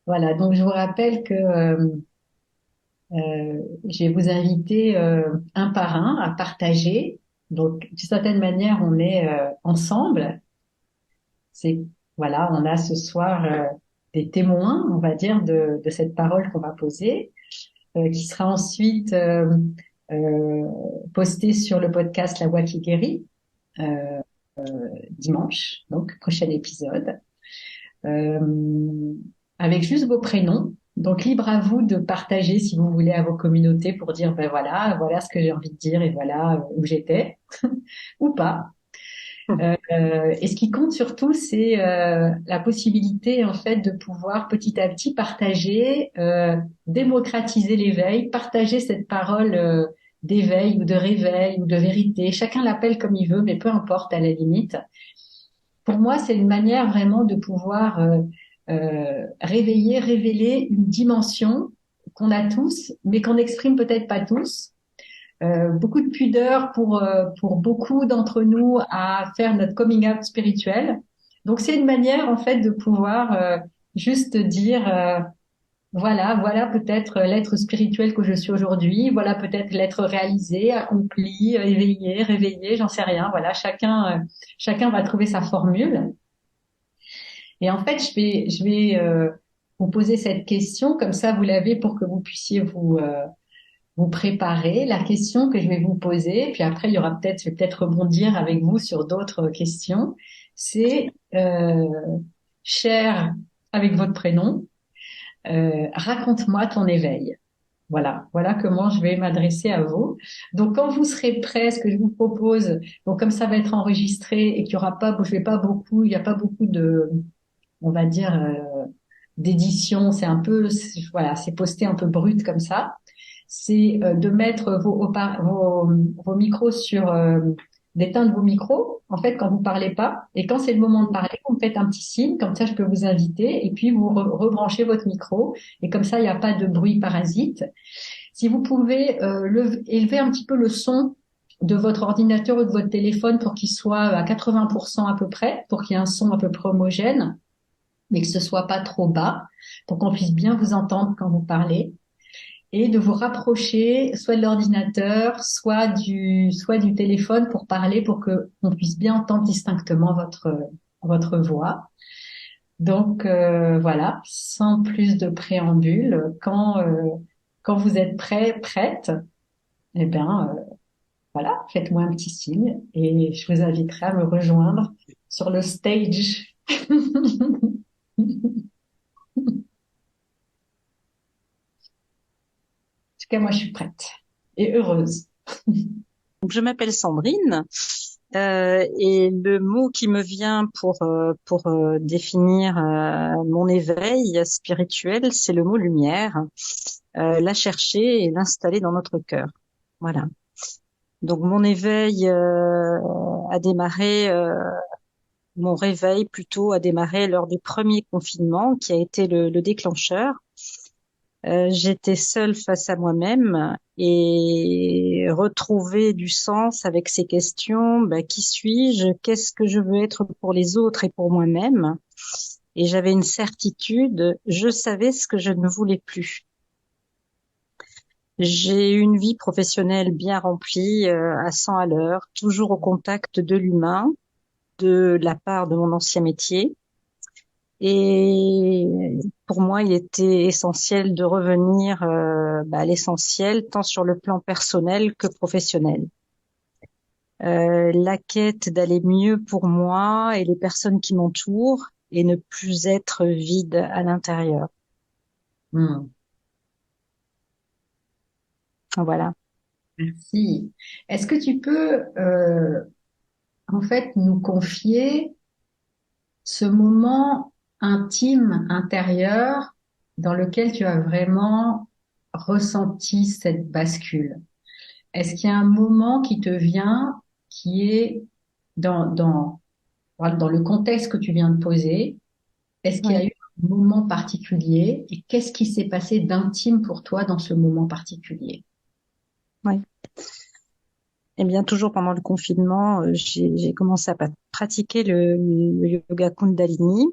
Voilà, donc je vous rappelle que je vais vous inviter un par un à partager. Donc, d'une certaine manière, on est ensemble. C'est voilà, on a ce soir des témoins, on va dire, de cette parole qu'on va poser, qui sera ensuite euh, postée sur le podcast La Voix qui guérit euh, dimanche, donc prochain épisode. euh, avec juste vos prénoms. Donc libre à vous de partager si vous voulez à vos communautés pour dire ben voilà, voilà ce que j'ai envie de dire et voilà où j'étais ou pas. Et ce qui compte surtout, c'est la possibilité en fait de pouvoir petit à petit partager, démocratiser l'éveil, partager cette parole d'éveil ou de réveil ou de vérité. Chacun l'appelle comme il veut, mais peu importe à la limite. Pour moi, c'est une manière vraiment de pouvoir réveiller, révéler une dimension qu'on a tous, mais qu'on n'exprime peut-être pas tous. Beaucoup de pudeur pour beaucoup d'entre nous à faire notre coming out spirituel. Donc, c'est une manière, en fait, de pouvoir juste dire, voilà peut-être l'être spirituel que je suis aujourd'hui, voilà peut-être l'être réalisé, accompli, éveillé, réveillé, j'en sais rien. Voilà, chacun va trouver sa formule. Et en fait, je vais vous poser cette question, comme ça vous l'avez pour que vous puissiez vous préparer. La question que je vais vous poser, puis après il y aura peut-être, je vais peut-être rebondir avec vous sur d'autres questions. C'est cher avec votre prénom, raconte-moi ton éveil. Voilà comment je vais m'adresser à vous. Donc, quand vous serez prêts, ce que je vous propose, donc comme ça va être enregistré et qu'il y aura pas, je vais pas beaucoup, il n'y a pas beaucoup de, on va dire, d'édition. C'est un peu, voilà, c'est posté un peu brut comme ça. C'est de mettre vos micros sur, d'éteindre vos micros, en fait, quand vous parlez pas. Et quand c'est le moment de parler, vous me faites un petit signe, comme ça je peux vous inviter, et puis vous rebranchez votre micro. Et comme ça, il n'y a pas de bruit parasite. Si vous pouvez élever un petit peu le son de votre ordinateur ou de votre téléphone pour qu'il soit à 80% à peu près, pour qu'il y ait un son à peu près homogène, mais que ce soit pas trop bas, pour qu'on puisse bien vous entendre quand vous parlez, et de vous rapprocher soit de l'ordinateur, soit du téléphone pour parler, pour que on puisse bien entendre distinctement votre voix. Donc voilà, sans plus de préambule, quand vous êtes prêt, prête, eh bien voilà, faites-moi un petit signe et je vous inviterai à me rejoindre sur le stage. En tout cas, moi, je suis prête et heureuse. Donc, je m'appelle Sandrine et le mot qui me vient pour définir mon éveil spirituel, c'est le mot lumière. La chercher et l'installer dans notre cœur. Voilà. Donc mon éveil a démarré, mon réveil plutôt a démarré lors du premier confinement qui a été le déclencheur. J'étais seule face à moi-même et retrouver du sens avec ces questions. Qui suis-je? Qu'est-ce que je veux être pour les autres et pour moi-même? Et j'avais une certitude, je savais ce que je ne voulais plus. J'ai eu une vie professionnelle bien remplie, à 100 à l'heure, toujours au contact de l'humain, de la part de mon ancien métier. Et pour moi, il était essentiel de revenir à l'essentiel, tant sur le plan personnel que professionnel. La quête d'aller mieux pour moi et les personnes qui m'entourent et ne plus être vide à l'intérieur. Hmm, Voilà. merci. Est-ce que tu peux, en fait, nous confier ce moment intime, intérieur, dans lequel tu as vraiment ressenti cette bascule? Est-ce qu'il y a un moment qui te vient qui est voilà, dans le contexte que tu viens de poser? Est-ce qu'il y a Oui. eu un moment particulier et qu'est-ce qui s'est passé d'intime pour toi dans ce moment particulier? Oui. Eh bien, toujours pendant le confinement, j'ai commencé à pratiquer le yoga Kundalini.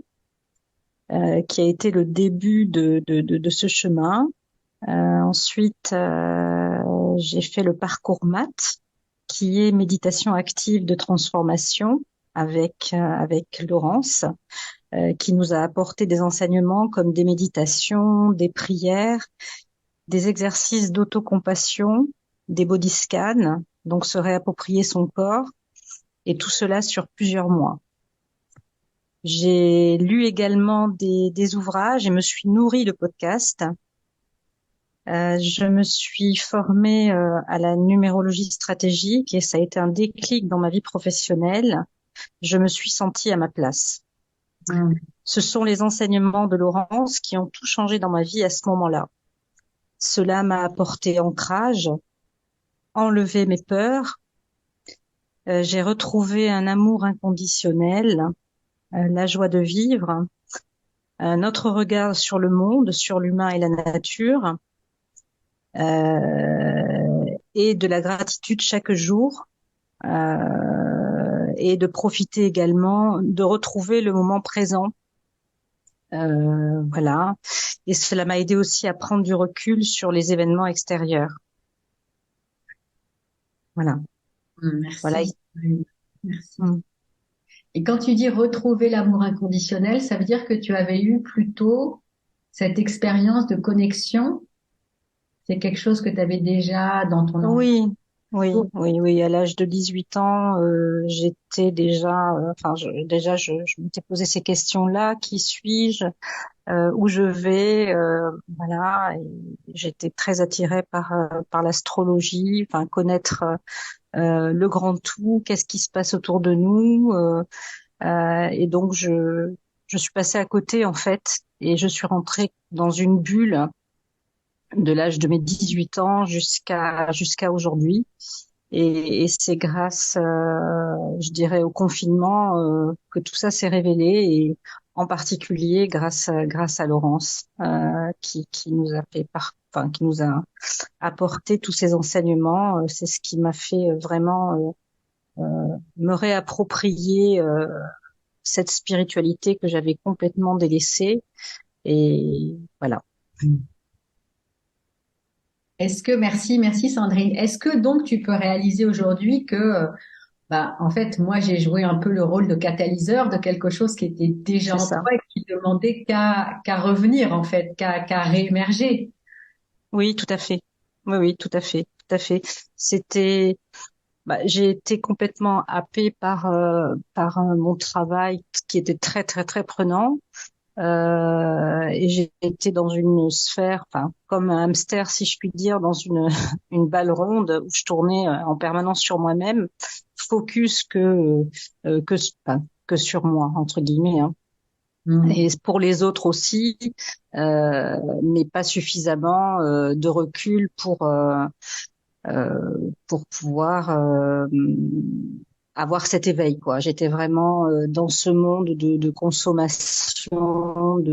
qui a été le début de ce chemin. Ensuite, j'ai fait le parcours MAT, qui est méditation active de transformation avec Laurence, qui nous a apporté des enseignements comme des méditations, des prières, des exercices d'autocompassion, des body scans, donc se réapproprier son corps, et tout cela sur plusieurs mois. J'ai lu également des ouvrages et me suis nourrie de podcasts. Je me suis formée à la numérologie stratégique et ça a été un déclic dans ma vie professionnelle. Je me suis sentie à ma place. Ce sont les enseignements de Laurence qui ont tout changé dans ma vie à ce moment-là. Cela m'a apporté ancrage, enlevé mes peurs. J'ai retrouvé un amour inconditionnel, la joie de vivre, un autre regard sur le monde, sur l'humain et la nature, et de la gratitude chaque jour, et de profiter également, de retrouver le moment présent. Voilà. Et cela m'a aidé aussi à prendre du recul sur les événements extérieurs. Voilà. Voilà. Merci. Merci. Mm. Et quand tu dis retrouver l'amour inconditionnel, ça veut dire que tu avais eu plutôt cette expérience de connexion. C'est quelque chose que tu avais déjà dans ton enfance. Oui, oui. À l'âge de 18 ans, j'étais déjà, je m'étais posé ces questions-là. Qui suis-je? Où je vais? Voilà. Et j'étais très attirée par l'astrologie, enfin connaître le grand tout, qu'est-ce qui se passe autour de nous. Et donc je suis passée à côté en fait, et je suis rentrée dans une bulle de l'âge de mes 18 ans jusqu'à aujourd'hui. Et c'est grâce, je dirais, au confinement que tout ça s'est révélé, et en particulier grâce à Laurence, qui nous a enfin, qui nous a apporté tous ces enseignements. C'est ce qui m'a fait vraiment me réapproprier cette spiritualité que j'avais complètement délaissée. Et voilà. Merci Sandrine. Est-ce que donc tu peux réaliser aujourd'hui que, en fait, moi j'ai joué un peu le rôle de catalyseur de quelque chose qui était déjà C'est en ça. toi et qui demandait qu'à revenir en fait, qu'à réémerger. Oui, tout à fait. Oui, tout à fait, tout à fait. C'était, j'ai été complètement happée par mon travail qui était très, très, très prenant. Et j'ai été dans une sphère, enfin, comme un hamster, si je puis dire, dans une balle ronde où je tournais en permanence sur moi-même, focus enfin, que sur moi, entre guillemets, hein. Mm. Et pour les autres aussi, mais pas suffisamment de recul pour pouvoir avoir cet éveil, quoi. J'étais vraiment dans ce monde de consommation,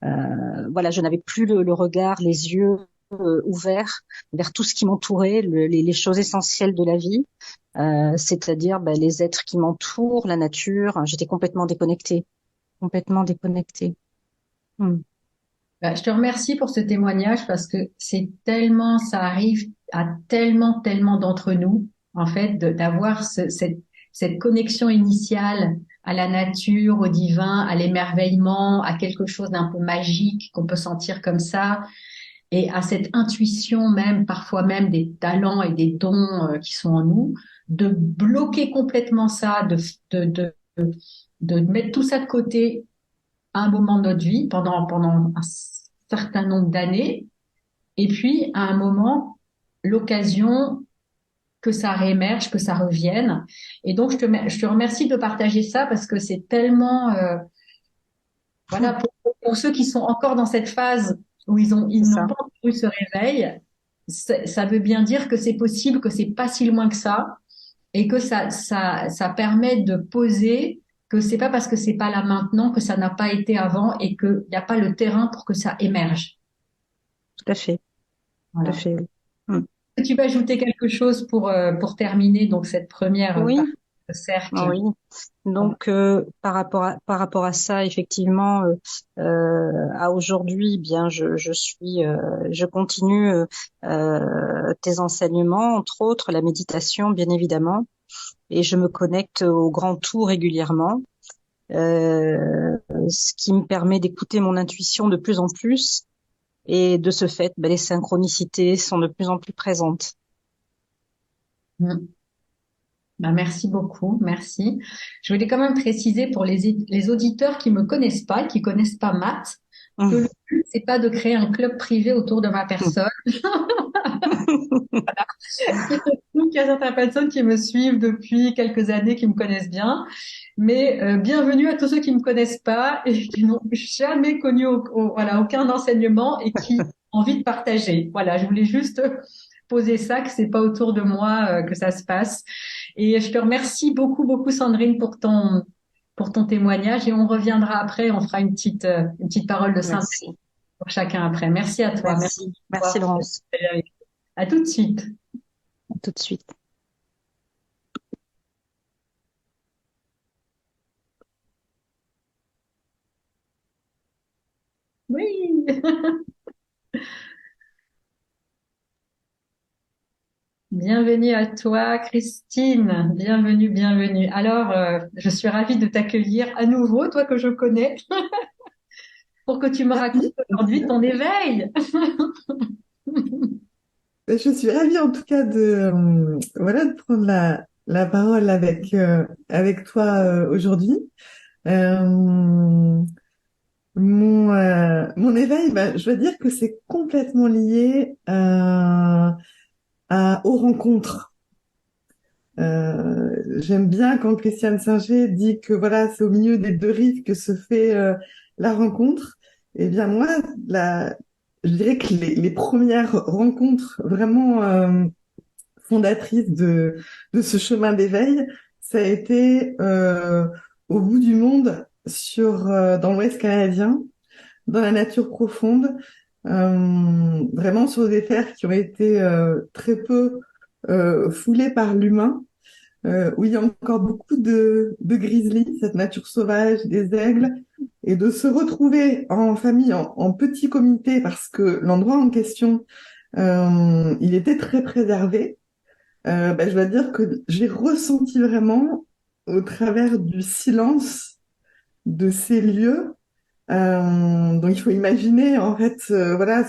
voilà, je n'avais plus le regard, les yeux ouverts vers tout ce qui m'entourait, les choses essentielles de la vie, c'est-à-dire les êtres qui m'entourent, la nature. J'étais complètement déconnectée, complètement déconnectée. Hmm. Je te remercie pour ce témoignage parce que c'est tellement, ça arrive à tellement d'entre nous, en fait, d'avoir cette connexion initiale à la nature, au divin, à l'émerveillement, à quelque chose d'un peu magique qu'on peut sentir comme ça, et à cette intuition même, parfois même des talents et des dons qui sont en nous, de bloquer complètement ça, de, de, de mettre tout ça de côté à un moment de notre vie, pendant un certain nombre d'années, et puis à un moment, l'occasion que ça réémerge, que ça revienne. Et donc, je te remercie de partager ça parce que c'est tellement, voilà, pour ceux qui sont encore dans cette phase où C'est ils n'ont ça, pas encore eu ce réveil, ça veut bien dire que c'est possible, que c'est pas si loin que ça, et que ça permet de poser que c'est pas parce que c'est pas là maintenant que ça n'a pas été avant et qu'il n'y a pas le terrain pour que ça émerge. tout à fait, tout à Voilà. fait. Hmm. Tu vas ajouter quelque chose pour terminer donc cette première Oui, partie. le cercle. Oui. Donc, par rapport à ça, effectivement, à aujourd'hui, eh bien, je continue tes enseignements, entre autres la méditation, bien évidemment, et je me connecte au grand tout régulièrement, ce qui me permet d'écouter mon intuition de plus en plus, et de ce fait, ben, les synchronicités sont de plus en plus présentes. Mm. Bah, merci beaucoup, merci. Je voulais quand même préciser pour les auditeurs qui me connaissent pas, qui connaissent pas Matt, que le but, c'est pas de créer un club privé autour de ma personne. Donc, il y a certaines personnes qui me suivent depuis quelques années, qui me connaissent bien. Mais bienvenue à tous ceux qui me connaissent pas et qui n'ont jamais connu voilà, aucun enseignement et qui ont envie de partager. Voilà, je voulais juste poser ça, que c'est pas autour de moi que ça se passe. Et je te remercie beaucoup, beaucoup, Sandrine, pour ton témoignage. Et on reviendra après, on fera une petite parole de synthèse Merci, pour chacun après. Merci à toi. Merci merci, à merci toi. Laurence. À tout de suite. À tout de suite. Oui. Bienvenue à toi, Christine. Bienvenue, bienvenue. Alors, je suis ravie de t'accueillir à nouveau, toi que je connais, pour que tu me racontes Ravie, en tout aujourd'hui cas. ton éveil. Je suis ravie en tout cas voilà, de prendre la parole avec toi aujourd'hui. Euh, mon éveil, bah, je veux dire que c'est complètement lié aux rencontres. J'aime bien quand Christiane Singer dit que voilà, c'est au milieu des deux rives que se fait la rencontre. Eh bien moi, je dirais que les premières rencontres vraiment fondatrices de ce chemin d'éveil, ça a été au bout du monde dans l'Ouest canadien, dans la nature profonde, vraiment sur des terres qui ont été très peu foulées par l'humain, où il y a encore beaucoup de grizzlies, cette nature sauvage, des aigles, et de se retrouver en famille, en petit comité, parce que l'endroit en question, il était très préservé. Je dois dire que j'ai ressenti vraiment, au travers du silence de ces lieux, donc il faut imaginer en fait, voilà,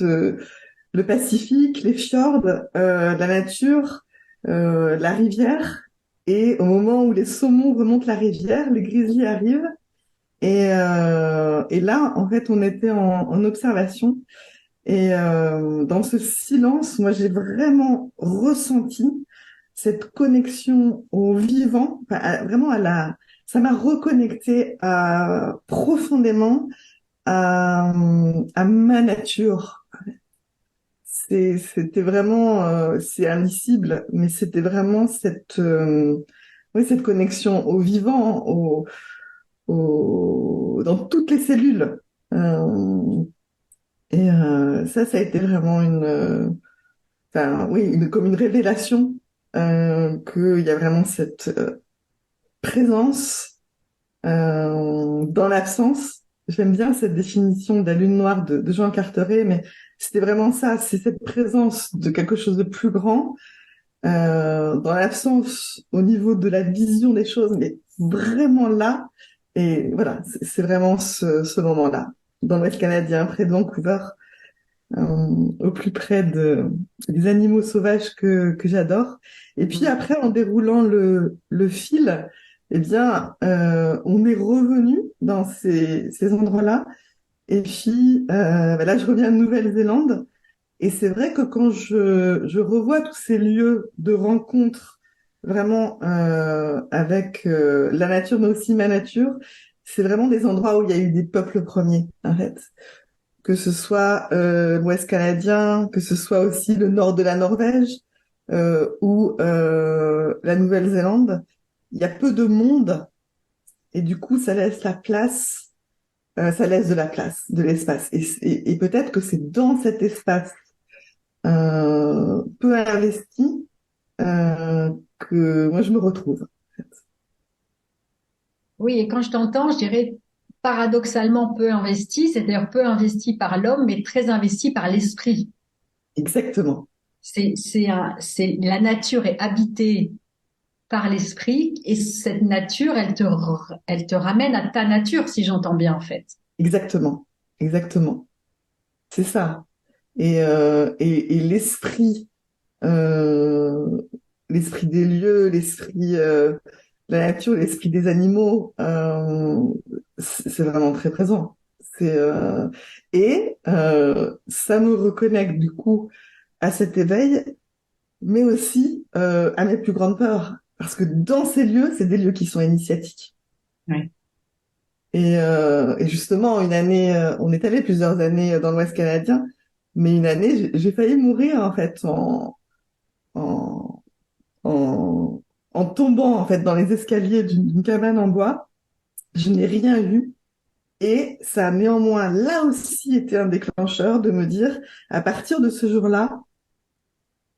le Pacifique, les fjords, la nature, la rivière. Et au moment où les saumons remontent la rivière, les grizzlies arrivent. Et là, en fait, on était en observation. Et dans ce silence, moi, j'ai vraiment ressenti cette connexion au vivant, enfin, vraiment ça m'a reconnecté profondément à ma nature. C'était vraiment, c'est indicible, mais c'était vraiment oui, cette connexion au vivant, dans toutes les cellules. Euh, Ça a été vraiment enfin, oui, comme une révélation, qu'il y a vraiment cette présence dans l'absence. J'aime bien cette définition de la lune noire de Jean Carteret, mais c'était vraiment ça, c'est cette présence de quelque chose de plus grand, dans l'absence au niveau de la vision des choses, mais vraiment là. Et voilà, c'est vraiment ce moment-là, dans l'Ouest canadien, près de Vancouver, au plus près des animaux sauvages que j'adore. Et puis après, en déroulant le fil, eh bien, on est revenu dans ces endroits-là. Et puis, là, je reviens de Nouvelle-Zélande. Et c'est vrai que quand je revois tous ces lieux de rencontre, vraiment avec la nature, mais aussi ma nature, c'est vraiment des endroits où il y a eu des peuples premiers, en fait. Que ce soit l'Ouest canadien, que ce soit aussi le nord de la Norvège ou la Nouvelle-Zélande, il y a peu de monde et du coup ça laisse la place, ça laisse de la place, de l'espace. Et peut-être que c'est dans cet espace peu investi que moi je me retrouve. Oui, et quand je t'entends, je dirais paradoxalement peu investi, c'est-à-dire peu investi par l'homme, mais très investi par l'esprit. Exactement. C'est la nature est habitée par l'esprit et cette nature, elle te ramène à ta nature, si j'entends bien, en fait. Exactement. Exactement. C'est ça. Et l'esprit, euh, l'esprit des lieux, l'esprit de la nature, l'esprit des animaux, c'est vraiment très présent. C'est ça me reconnecte du coup à cet éveil, mais aussi à mes plus grandes peurs, parce que dans ces lieux, c'est des lieux qui sont initiatiques. Ouais. Et justement, une année, on est allé plusieurs années dans l'Ouest canadien, mais une année, j'ai failli mourir en fait en, en, en tombant en fait dans les escaliers d'une cabane en bois. Je n'ai rien eu et ça a néanmoins là aussi été un déclencheur de me dire, à partir de ce jour-là,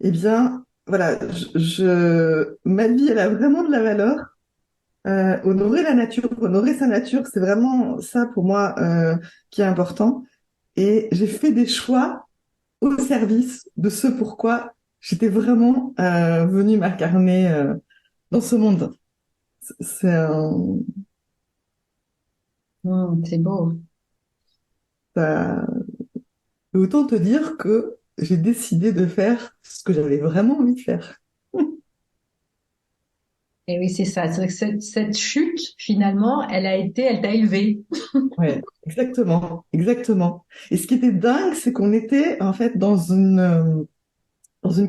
eh bien, voilà, ma vie, elle a vraiment de la valeur. Honorer la nature, honorer sa nature, c'est vraiment ça pour moi qui est important. Et j'ai fait des choix au service de ce pourquoi j'étais vraiment venue m'incarner dans ce monde. C'est C'est beau. ça- autant te dire que j'ai décidé de faire ce que j'avais vraiment envie de faire. Et oui, c'est ça. C'est vrai que cette chute, finalement, elle t'a élevé. Ouais, exactement, exactement. Et ce qui était dingue, c'est qu'on était en fait dans une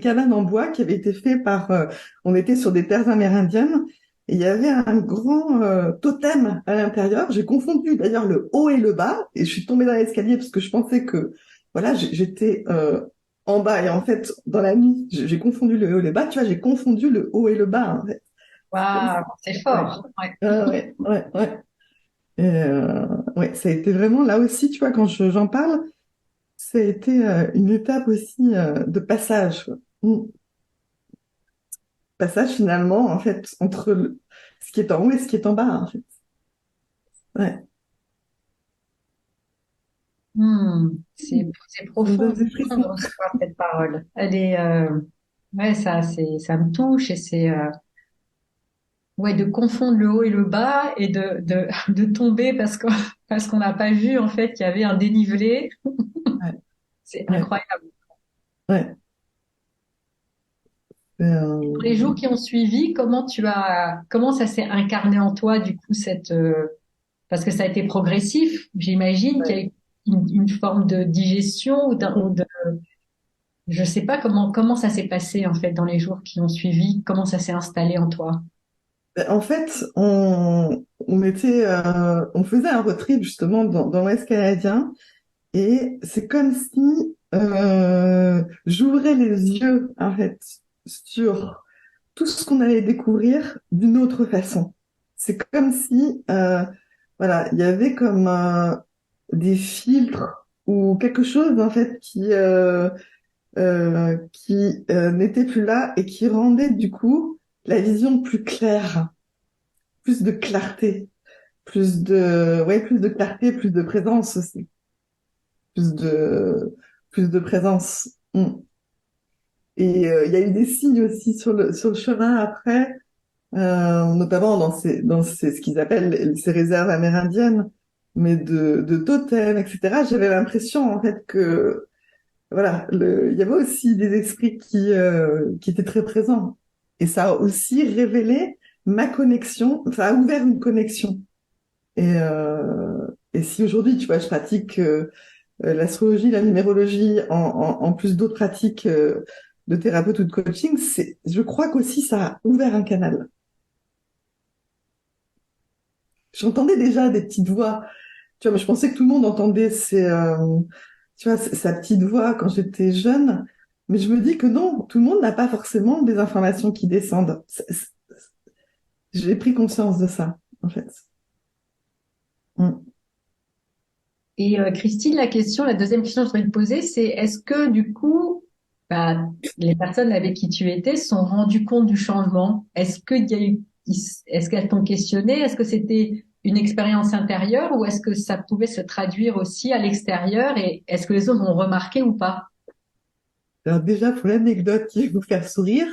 cabane en bois qui avait été faite on était sur des terres amérindiennes et il y avait un grand totem à l'intérieur. J'ai confondu d'ailleurs le haut et le bas et je suis tombée dans l'escalier parce que je pensais que voilà, j'étais en bas et en fait dans la nuit, j'ai confondu le haut et le bas. Tu vois, j'ai confondu le haut et le bas en fait. C'est comme ça. Waouh, c'est Ouais, fort. Ouais. ouais. Et, ouais, ça a été vraiment là aussi, tu vois, quand j'en parle, ça a été une étape aussi de passage, quoi. Passage finalement, en fait, entre ce qui est en haut et ce qui est en bas, en fait. Ouais. C'est Ça me profond, donne c'est des profond de frissons. recevoir cette parole. Elle est, ouais, ça me touche et c'est, ouais, de confondre le haut et le bas et de tomber parce qu'on n'a pas vu en fait qu'il y avait un dénivelé. Ouais, C'est ouais, incroyable. ouais. Dans les jours qui ont suivi, comment ça s'est incarné en toi du coup parce que ça a été progressif. J'imagine qu'il y a Ouais. eu une forme de digestion je sais pas comment ça s'est passé en fait dans les jours qui ont suivi, comment ça s'est installé en toi. En fait, on faisait un road trip justement dans l'Ouest canadien et c'est comme si j'ouvrais les yeux en fait sur tout ce qu'on allait découvrir d'une autre façon. C'est comme si, voilà, il y avait comme des filtres ou quelque chose en fait qui n'était plus là et qui rendait du coup la vision plus claire, plus de clarté, plus de clarté, plus de présence aussi, plus de, plus de présence. Mm. Et il y a eu des signes aussi sur le chemin après. Notamment ce qu'ils appellent ces réserves amérindiennes, mais de totems, etc. J'avais l'impression en fait que voilà, il y avait aussi des esprits qui étaient très présents. Et ça a aussi révélé ma connexion, ça a ouvert une connexion. Et si aujourd'hui, tu vois, je pratique l'astrologie, la numérologie, en plus d'autres pratiques de thérapeute ou de coaching, je crois qu'aussi ça a ouvert un canal. J'entendais déjà des petites voix. Tu vois, mais je pensais que tout le monde entendait tu vois, sa petite voix quand j'étais jeune. Mais je me dis que non, tout le monde n'a pas forcément des informations qui descendent. J'ai pris conscience de ça, en fait. Mm. Et Christine, la deuxième question que je voudrais te poser, c'est est-ce que du coup, bah, les personnes avec qui tu étais se sont rendues compte du changement? Est-ce qu'il y a eu est-ce qu'elles t'ont questionné? Est-ce que c'était une expérience intérieure ou est-ce que ça pouvait se traduire aussi à l'extérieur et est-ce que les autres ont remarqué ou pas? Alors déjà, pour l'anecdote qui va vous faire sourire,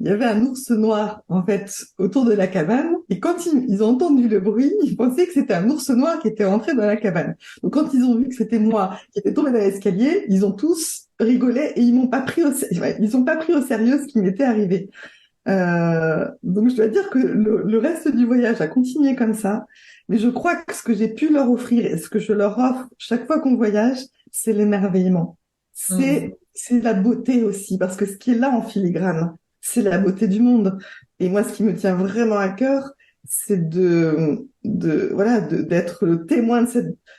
il y avait un ours noir, en fait, autour de la cabane. Et quand ils ont entendu le bruit, ils pensaient que c'était un ours noir qui était rentré dans la cabane. Donc quand ils ont vu que c'était moi qui étais tombée dans l'escalier, ils ont tous rigolé et ils m'ont pas pris ils ont pas pris au sérieux ce qui m'était arrivé. Donc je dois dire que le reste du voyage a continué comme ça. Mais je crois que ce que j'ai pu leur offrir et ce que je leur offre chaque fois qu'on voyage, c'est l'émerveillement. Hmm. C'est la beauté aussi, parce que ce qui est là en filigrane, c'est la beauté du monde. Et moi, ce qui me tient vraiment à cœur, c'est voilà, d'être le témoin de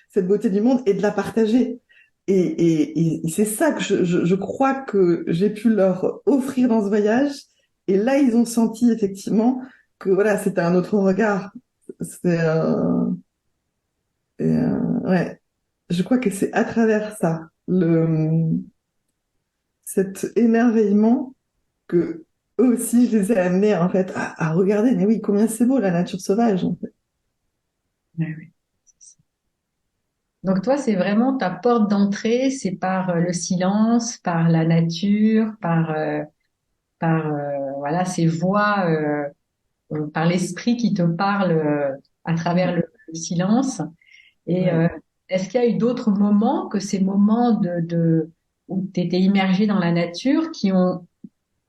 cette beauté du monde et de la partager. Et c'est ça que je crois que j'ai pu leur offrir dans ce voyage. Et là, ils ont senti effectivement que voilà, c'était un autre regard. C'est ouais, je crois que c'est à travers ça, cet émerveillement que eux aussi, je les ai amenés en fait à regarder. Mais oui, combien c'est beau la nature sauvage, en fait. Ouais, ouais. Donc toi, c'est vraiment ta porte d'entrée, c'est par le silence, par la nature, par voilà ces voix, par l'esprit qui te parle à travers le silence. Et Ouais. est-ce qu'il y a eu d'autres moments que ces moments où tu étais immergé dans la nature qui ont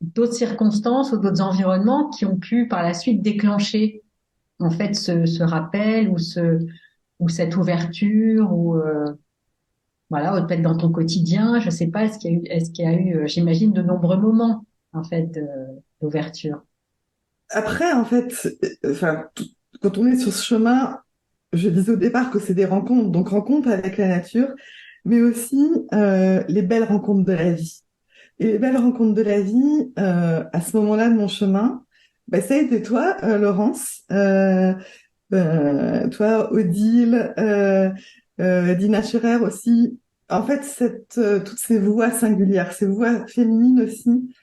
d'autres circonstances ou d'autres environnements qui ont pu par la suite déclencher en fait ce rappel ou cette ouverture ou voilà, ou peut-être dans ton quotidien, je sais pas, est-ce qu'il y a eu, j'imagine, de nombreux moments en fait d'ouverture. Après, en fait, enfin, quand on est sur ce chemin, je disais au départ que c'est des rencontres, donc rencontres avec la nature, mais aussi les belles rencontres de la vie. Et les belles rencontres de la vie, à ce moment-là de mon chemin, bah, ça a été toi, Laurence, toi, Odile, Dina Scherer aussi. En fait, toutes ces voix singulières, ces voix féminines aussi,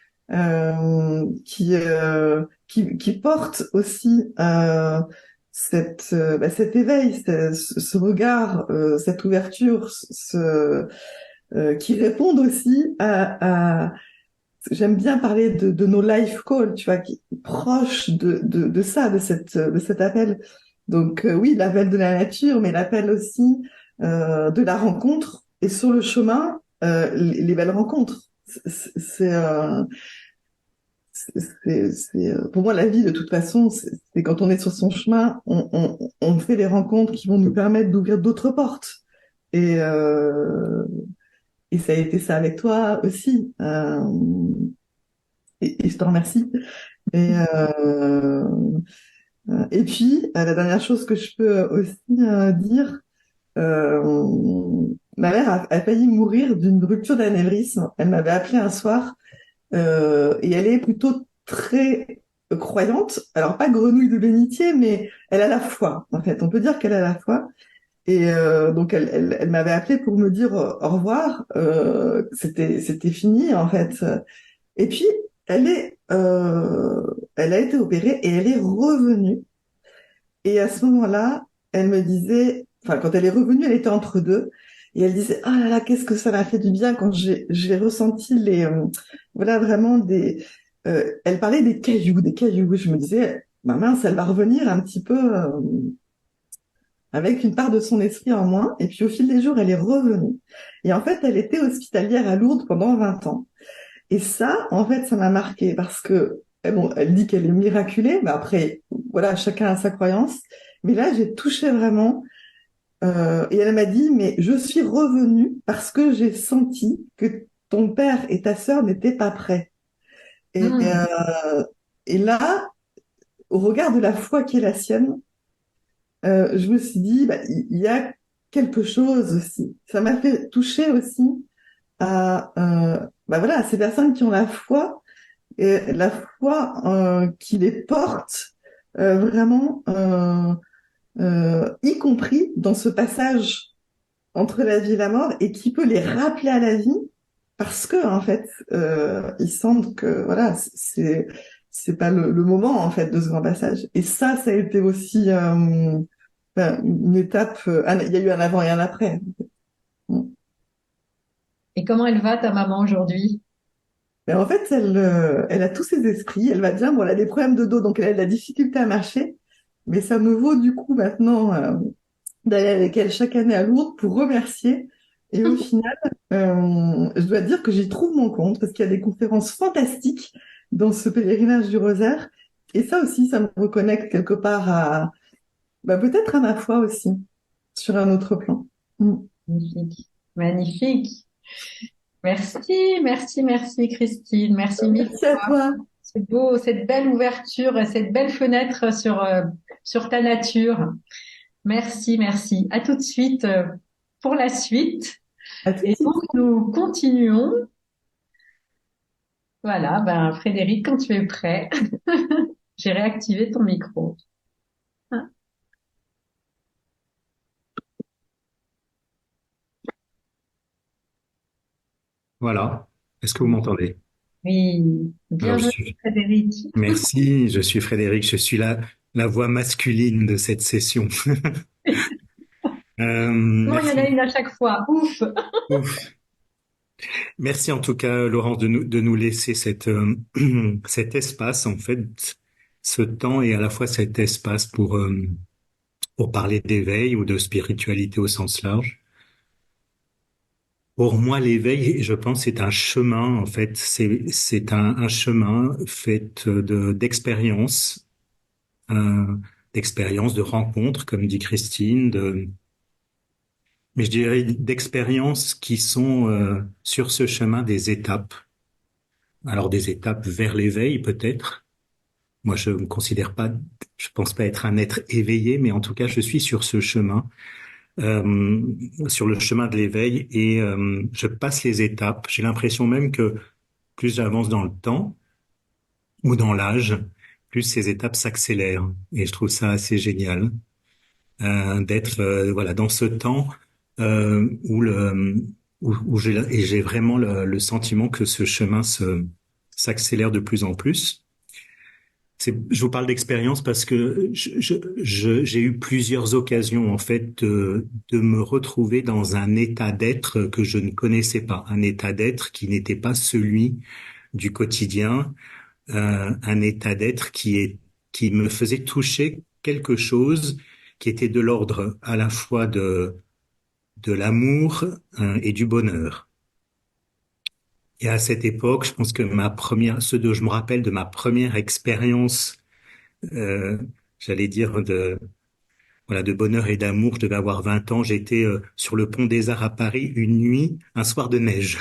qui portent aussi cet éveil, ce regard, cette ouverture, qui répondent aussi j'aime bien parler de nos life calls, tu vois, qui proches de ça, de cet appel. Donc oui, l'appel de la nature, mais l'appel aussi de la rencontre. Et sur le chemin, les belles rencontres. C'est pour moi la vie de toute façon, c'est quand on est sur son chemin, on fait les rencontres qui vont nous permettre d'ouvrir d'autres portes. Et et ça a été ça avec toi aussi. Et je te remercie. Et, et puis, la dernière chose que je peux aussi dire, ma mère a failli mourir d'une rupture d'anévrisme. Elle m'avait appelé un soir et elle est plutôt très croyante. Alors, pas grenouille de bénitier, mais elle a la foi. En fait, on peut dire qu'elle a la foi. Et donc, elle m'avait appelé pour me dire au revoir. C'était fini, en fait. Et puis, elle a été opérée et elle est revenue. Et à ce moment-là, elle me disait, enfin, quand elle est revenue, elle était entre deux. Et elle disait, ah là là, qu'est-ce que ça m'a fait du bien quand j'ai ressenti voilà, vraiment elle parlait des cailloux, des cailloux. Je me disais, ma mince, elle va revenir un petit peu, avec une part de son esprit en moins. Et puis, au fil des jours, elle est revenue. Et en fait, elle était hospitalière à Lourdes pendant 20 ans. Et ça, en fait, ça m'a marqué parce que, bon, elle dit qu'elle est miraculée, mais après, voilà, chacun a sa croyance. Mais là, j'ai touché vraiment, et elle m'a dit, mais je suis revenue parce que j'ai senti que ton père et ta sœur n'étaient pas prêts. Et, Hmm. et là, au regard de la foi qui est la sienne, je me suis dit, bah, il y a quelque chose aussi. Ça m'a fait toucher aussi bah voilà, à ces personnes qui ont la foi et la foi qui les porte vraiment, y compris dans ce passage entre la vie et la mort, et qui peut les rappeler à la vie parce que en fait, il semble que voilà, c'est pas le moment en fait de ce grand passage. Et ça a été aussi une étape. Il y a eu un avant et un après. Et comment elle va, ta maman, aujourd'hui? Mais en fait, elle a tous ses esprits. Elle va bien. Bon, elle a des problèmes de dos, donc elle a de la difficulté à marcher. Mais ça me vaut du coup maintenant d'aller avec elle chaque année à Lourdes pour remercier. Et au final, je dois dire que j'y trouve mon compte parce qu'il y a des conférences fantastiques dans ce pèlerinage du Rosaire. Et ça aussi, ça me reconnecte quelque part à, bah, peut-être à ma foi aussi, sur un autre plan. Mm. Magnifique. Magnifique. Merci, merci, merci, Christine. Merci mille Merci à fois. toi. C'est beau, cette belle ouverture, cette belle fenêtre sur ta nature. Merci, merci. À tout de suite pour la suite. À tout de Et suite. donc, nous continuons. Voilà, ben, Frédéric, quand tu es prêt, j'ai réactivé ton micro. Voilà. Est-ce que vous m'entendez? Oui, Alors, bienvenue, Frédéric. merci, je suis Frédéric, je suis la voix masculine de cette session. Comment il y en a Merci. une à chaque fois? Ouf! Ouf. Merci en tout cas, Laurence, de nous laisser cet espace, en fait, ce temps et à la fois cet espace pour parler d'éveil ou de spiritualité au sens large. Pour moi, l'éveil, je pense, c'est un chemin, en fait, c'est un chemin fait d'expériences, euh, d'expériences, de rencontres, comme dit Christine, mais je dirais d'expériences qui sont sur ce chemin des étapes. Alors des étapes vers l'éveil peut-être. Moi, je me considère pas, je pense pas être un être éveillé, mais en tout cas, je suis sur ce chemin, euh, sur le chemin de l'éveil, et je passe les étapes. J'ai l'impression même que plus j'avance dans le temps ou dans l'âge, plus ces étapes s'accélèrent, et je trouve ça assez génial. D'être voilà dans ce temps où j'ai vraiment le sentiment que ce chemin s'accélère de plus en plus. Je vous parle d'expérience parce que j'ai eu plusieurs occasions en fait de me retrouver dans un état d'être que je ne connaissais pas, un état d'être qui n'était pas celui du quotidien, un état d'être qui me faisait toucher quelque chose qui était de l'ordre à la fois de l'amour et du bonheur. Et à cette époque, je pense que ce dont je me rappelle de ma première expérience, euh, j'allais dire voilà, de bonheur et d'amour, je devais avoir 20 ans, j'étais sur le pont des Arts à Paris une nuit, un soir de neige.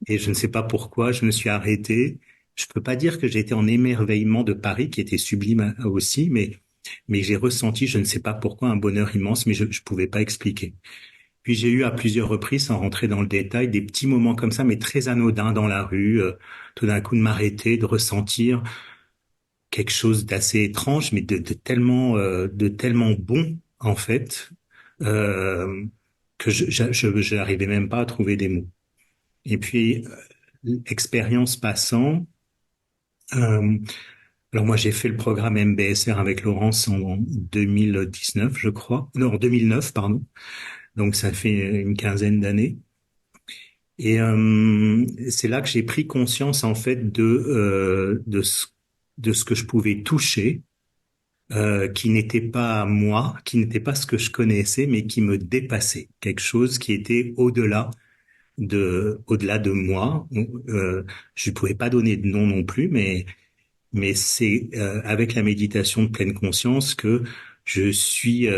Et je ne sais pas pourquoi, je me suis arrêté. Je peux pas dire que j'étais en émerveillement de Paris, qui était sublime aussi, mais j'ai ressenti, je ne sais pas pourquoi, un bonheur immense, mais je pouvais pas expliquer. Puis j'ai eu à plusieurs reprises, sans rentrer dans le détail, des petits moments comme ça, mais très anodins dans la rue, tout d'un coup de m'arrêter, de ressentir quelque chose d'assez étrange, mais de tellement bon, en fait, euh, que je n'arrivais même pas à trouver des mots. Et puis, expérience passant, euh, alors moi j'ai fait le programme MBSR avec Laurence en 2019, je crois. Non, en 2009, pardon. Donc ça fait une quinzaine d'années. Et c'est là que j'ai pris conscience en fait de ce que je pouvais toucher, qui n'était pas moi, qui n'était pas ce que je connaissais, mais qui me dépassait, quelque chose qui était au-delà de moi. Je ne pouvais pas donner de nom non plus, mais c'est avec la méditation de pleine conscience que je suis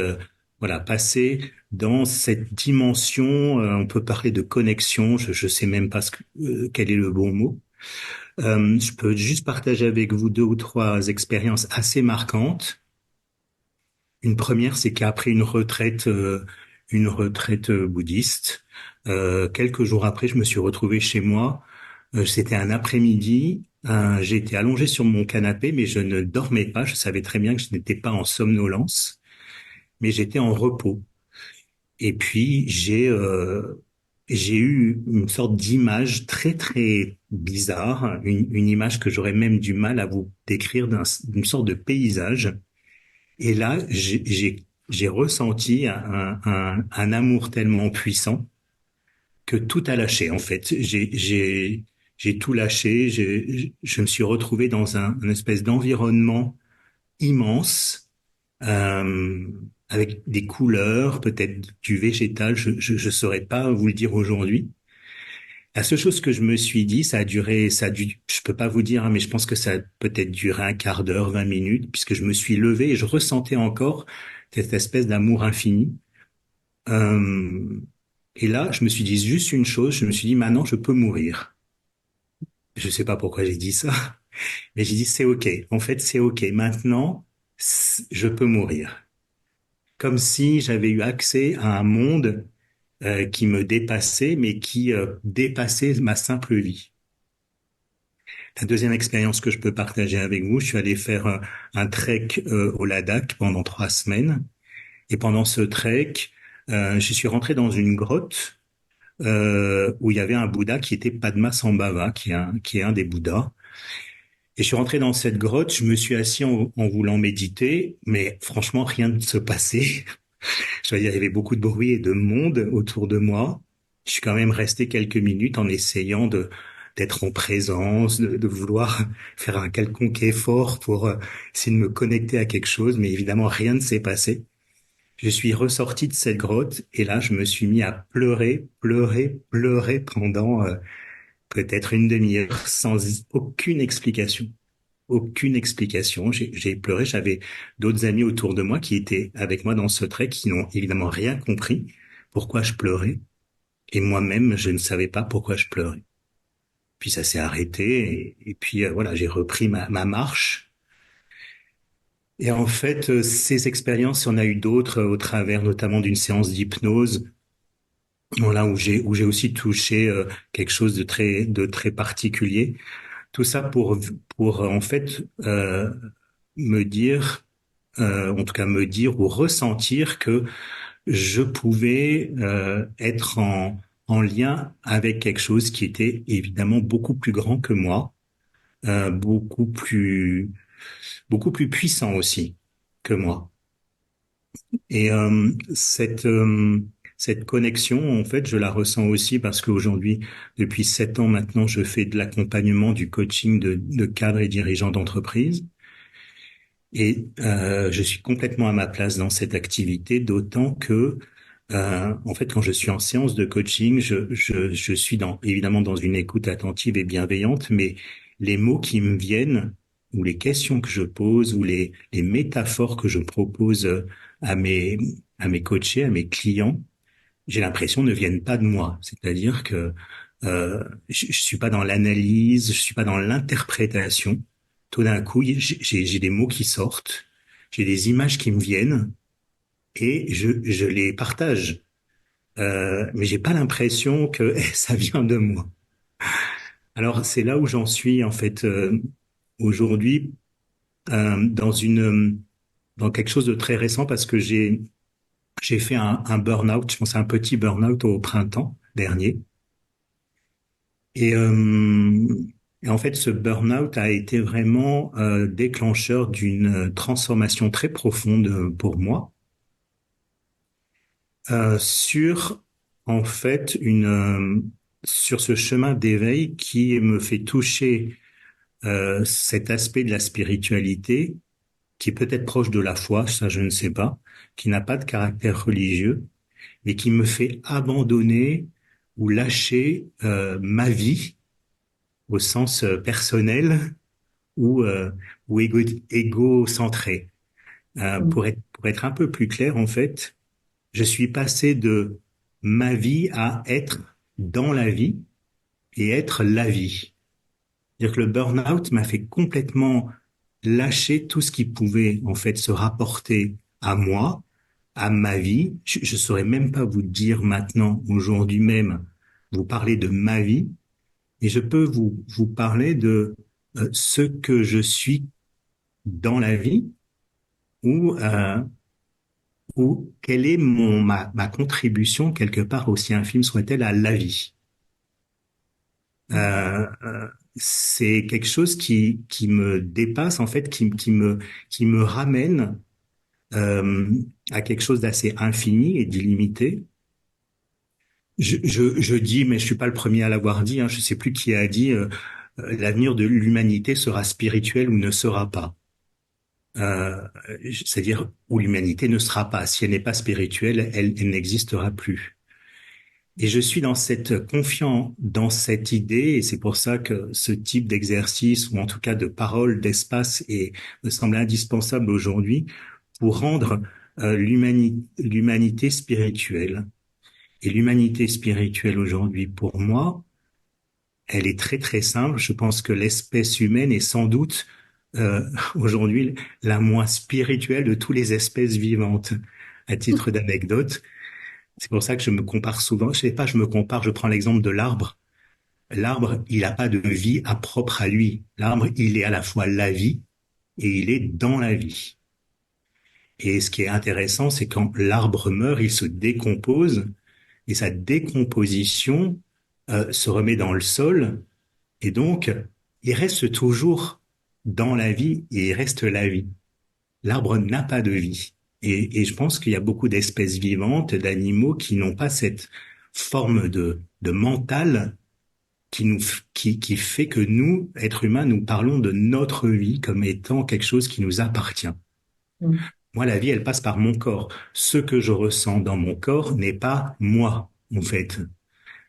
voilà passé dans cette dimension. On peut parler de connexion. Je sais même pas quel est le bon mot. Je peux juste partager avec vous deux ou trois expériences assez marquantes. Une première, c'est qu'après une retraite bouddhiste, quelques jours après, je me suis retrouvé chez moi. C'était un après-midi. J'étais allongé sur mon canapé, mais je ne dormais pas. Je savais très bien que je n'étais pas en somnolence, mais j'étais en repos. Et puis j'ai eu une sorte d'image très très bizarre, une image que j'aurais même du mal à vous décrire d'une sorte de paysage. Et là, j'ai ressenti un amour tellement puissant que tout a lâché en fait. J'ai tout lâché. Je me suis retrouvé dans un espèce d'environnement immense, euh, avec des couleurs, peut-être du végétal. Je saurais pas vous le dire aujourd'hui. La seule chose que je me suis dit, je peux pas vous dire, hein, mais je pense que ça a peut-être duré un quart d'heure, 20 minutes, puisque je me suis levé et je ressentais encore cette espèce d'amour infini. Euh, et là, je me suis dit juste une chose, je me suis dit, maintenant, je peux mourir. Je sais pas pourquoi j'ai dit ça, mais j'ai dit, c'est OK. En fait, c'est OK. Maintenant, je peux mourir. Comme si j'avais eu accès à un monde qui me dépassait, mais qui dépassait ma simple vie. La deuxième expérience que je peux partager avec vous, je suis allé faire un trek au Ladakh pendant 3 semaines. Et pendant ce trek, je suis rentré dans une grotte où il y avait un Bouddha qui était Padmasambhava, qui est un des Bouddhas. Et je suis rentré dans cette grotte, je me suis assis en voulant méditer, mais franchement, rien ne se passait. Je veux dire, il y avait beaucoup de bruit et de monde autour de moi. Je suis quand même resté quelques minutes en essayant d'être en présence, de vouloir faire un quelconque effort pour essayer de me connecter à quelque chose, mais évidemment, rien ne s'est passé. Je suis ressorti de cette grotte et là, je me suis mis à pleurer, pleurer, pleurer pendant peut-être une demi-heure sans aucune explication. Aucune explication. J'ai pleuré. J'avais d'autres amis autour de moi qui étaient avec moi dans ce trek qui n'ont évidemment rien compris pourquoi je pleurais. Et moi-même, je ne savais pas pourquoi je pleurais. Puis ça s'est arrêté et puis voilà, j'ai repris ma marche. Et en fait, ces expériences, il y en a eu d'autres au travers notamment d'une séance d'hypnose. Voilà, où j'ai aussi touché quelque chose de très particulier. Tout ça pour en fait me dire, en tout cas me dire ou ressentir que je pouvais être en lien avec quelque chose qui était évidemment beaucoup plus grand que moi, euh, beaucoup plus beaucoup plus puissant aussi que moi. Et cette connexion, en fait, je la ressens aussi parce qu'aujourd'hui, depuis 7 ans maintenant, je fais de l'accompagnement, du coaching de cadres et dirigeants d'entreprise. Et je suis complètement à ma place dans cette activité, d'autant que, en fait, quand je suis en séance de coaching, je suis évidemment dans une écoute attentive et bienveillante, mais les mots qui me viennent, ou les questions que je pose, ou les métaphores que je propose à mes coachés, à mes clients, j'ai l'impression ne viennent pas de moi. C'est-à-dire que je suis pas dans l'analyse, je suis pas dans l'interprétation. Tout d'un coup, j'ai des mots qui sortent, j'ai des images qui me viennent et je les partage. Mais j'ai pas l'impression que ça vient de moi. Alors c'est là où j'en suis en fait aujourd'hui dans quelque chose de très récent parce que j'ai fait un burn-out, je pense à un petit burn-out au printemps dernier. Et, euh, et en fait, ce burn-out a été vraiment déclencheur d'une transformation très profonde pour moi sur en fait sur ce chemin d'éveil qui me fait toucher cet aspect de la spiritualité qui est peut-être proche de la foi, ça je ne sais pas, qui n'a pas de caractère religieux, mais qui me fait abandonner ou lâcher ma vie au sens personnel ou ou égocentré. Pour être un peu plus clair, en fait, je suis passé de ma vie à être dans la vie et être la vie. C'est-à-dire que le burn-out m'a fait complètement lâcher tout ce qui pouvait en fait se rapporter à moi, à ma vie. Je saurais même pas vous dire maintenant, aujourd'hui même, vous parler de ma vie, et je peux vous parler de ce que je suis dans la vie ou ou quelle est ma contribution, quelque part aussi infime soit-elle, à la vie. C'est quelque chose qui me dépasse, en fait, qui me ramène euh, à quelque chose d'assez infini et d'illimité. Je dis, mais je suis pas le premier à l'avoir dit, hein, je sais plus qui a dit, l'avenir de l'humanité sera spirituel ou ne sera pas. C'est-à-dire où l'humanité ne sera pas. Si elle n'est pas spirituelle, elle n'existera plus. Et je suis confiant dans cette idée, et c'est pour ça que ce type d'exercice, ou en tout cas de parole, d'espace, me semble indispensable aujourd'hui pour rendre l'humanité spirituelle. Et l'humanité spirituelle aujourd'hui, pour moi, elle est très très simple. Je pense que l'espèce humaine est sans doute aujourd'hui la moins spirituelle de toutes les espèces vivantes. À titre d'anecdote, c'est pour ça que je me compare souvent. Je sais pas, je me compare. Je prends l'exemple de l'arbre. L'arbre, il n'a pas de vie à propre à lui. L'arbre, il est à la fois la vie et il est dans la vie. Et ce qui est intéressant, c'est quand l'arbre meurt, il se décompose et sa décomposition se remet dans le sol. Et donc, il reste toujours dans la vie et il reste la vie. L'arbre n'a pas de vie. Et je pense qu'il y a beaucoup d'espèces vivantes, d'animaux qui n'ont pas cette forme de mental qui fait que nous, êtres humains, nous parlons de notre vie comme étant quelque chose qui nous appartient. Mm. Moi, la vie, elle passe par mon corps. Ce que je ressens dans mon corps n'est pas moi, en fait.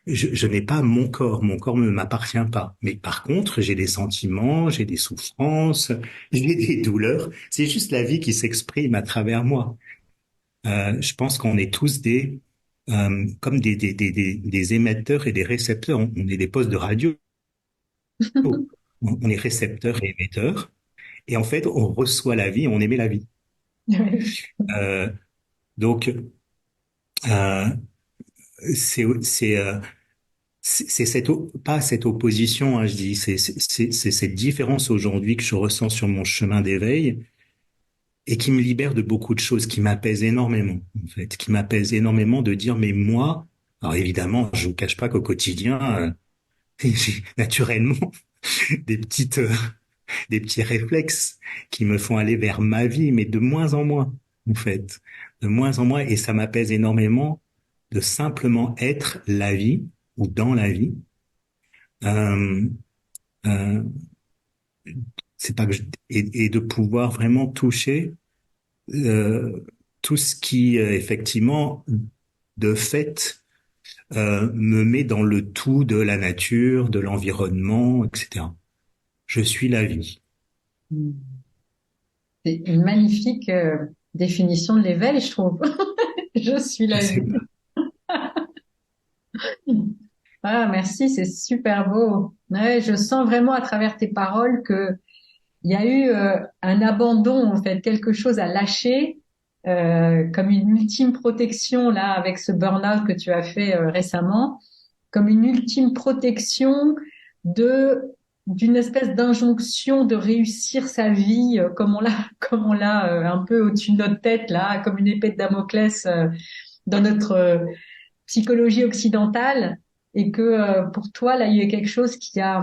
Je n'ai pas mon corps. Mon corps ne m'appartient pas. Mais par contre, j'ai des sentiments, j'ai des souffrances, j'ai des douleurs. C'est juste la vie qui s'exprime à travers moi. Je pense qu'on est tous comme des émetteurs et des récepteurs. On est des postes de radio. On est récepteurs et émetteurs. Et en fait, on reçoit la vie, on émet la vie. Euh, donc, euh, c'est pas cette opposition, hein, je dis, c'est cette différence aujourd'hui que je ressens sur mon chemin d'éveil et qui me libère de beaucoup de choses, qui m'apaise énormément, en fait, qui m'apaise énormément de dire, mais moi, alors évidemment, je vous cache pas qu'au quotidien, j'ai naturellement des des petits réflexes qui me font aller vers ma vie, mais de moins en moins, en fait, de moins en moins, et ça m'apaise énormément de simplement être la vie ou dans la vie. Euh, euh, c'est pas que et de pouvoir vraiment toucher tout ce qui effectivement de fait me met dans le tout de la nature, de l'environnement, etc. Je suis la vie. Mm. C'est une magnifique définition de l'éveil, je trouve. Je suis Je la sais vie. pas. Ah, merci, c'est super beau. Ouais, je sens vraiment à travers tes paroles que il y a eu un abandon, en fait, quelque chose à lâcher, comme une ultime protection là avec ce burn-out que tu as fait récemment, comme une ultime protection de d'une espèce d'injonction de réussir sa vie comme on l'a un peu au-dessus de notre tête là, comme une épée de Damoclès dans notre psychologie occidentale, et que pour toi là il y a quelque chose qui a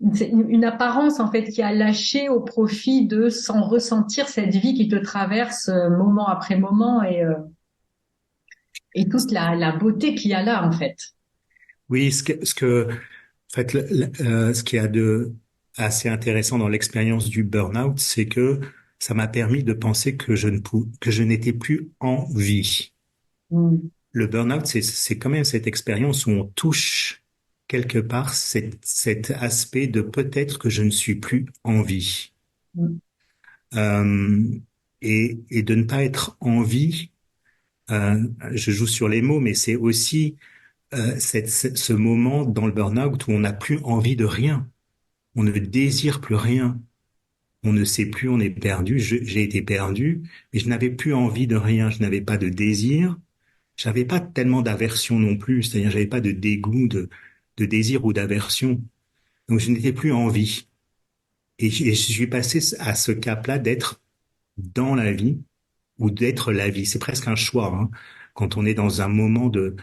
une apparence en fait qui a lâché au profit de sans ressentir cette vie qui te traverse moment après moment, et toute la beauté qu'il y a là en fait. Oui, en fait, ce qui a de assez intéressant dans l'expérience du burn-out, c'est que ça m'a permis de penser que je n'étais plus en vie. Mm. Le burn-out, c'est quand même cette expérience où on touche quelque part cet aspect de peut-être que je ne suis plus en vie. Mm. Euh, et de ne pas être en vie, je joue sur les mots, mais c'est aussi ce moment dans le burn-out où on n'a plus envie de rien. On ne désire plus rien. On ne sait plus, on est perdu. J'ai été perdu, mais je n'avais plus envie de rien. Je n'avais pas de désir. J'avais pas tellement d'aversion non plus. C'est-à-dire, j'avais pas de dégoût, de désir ou d'aversion. Donc, je n'étais plus en vie. Et je suis passé à ce cap-là d'être dans la vie ou d'être la vie. C'est presque un choix, hein. Quand on est dans un moment de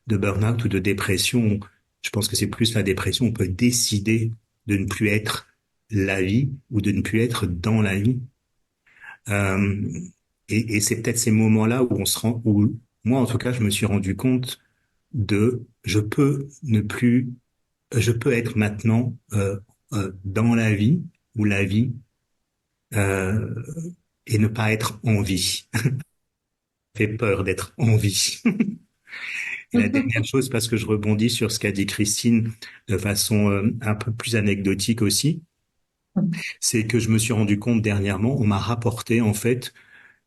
burn-out ou de dépression, je pense que c'est plus la dépression. On peut décider de ne plus être la vie ou de ne plus être dans la vie. Euh, et c'est peut-être ces moments-là où on se rend, où moi en tout cas, je me suis rendu compte de, je peux ne plus, je peux être maintenant dans la vie ou la vie euh, et ne pas être en vie. Ça fait peur d'être en vie. Et la dernière chose, parce que je rebondis sur ce qu'a dit Christine de façon un peu plus anecdotique aussi, c'est que je me suis rendu compte dernièrement, on m'a rapporté en fait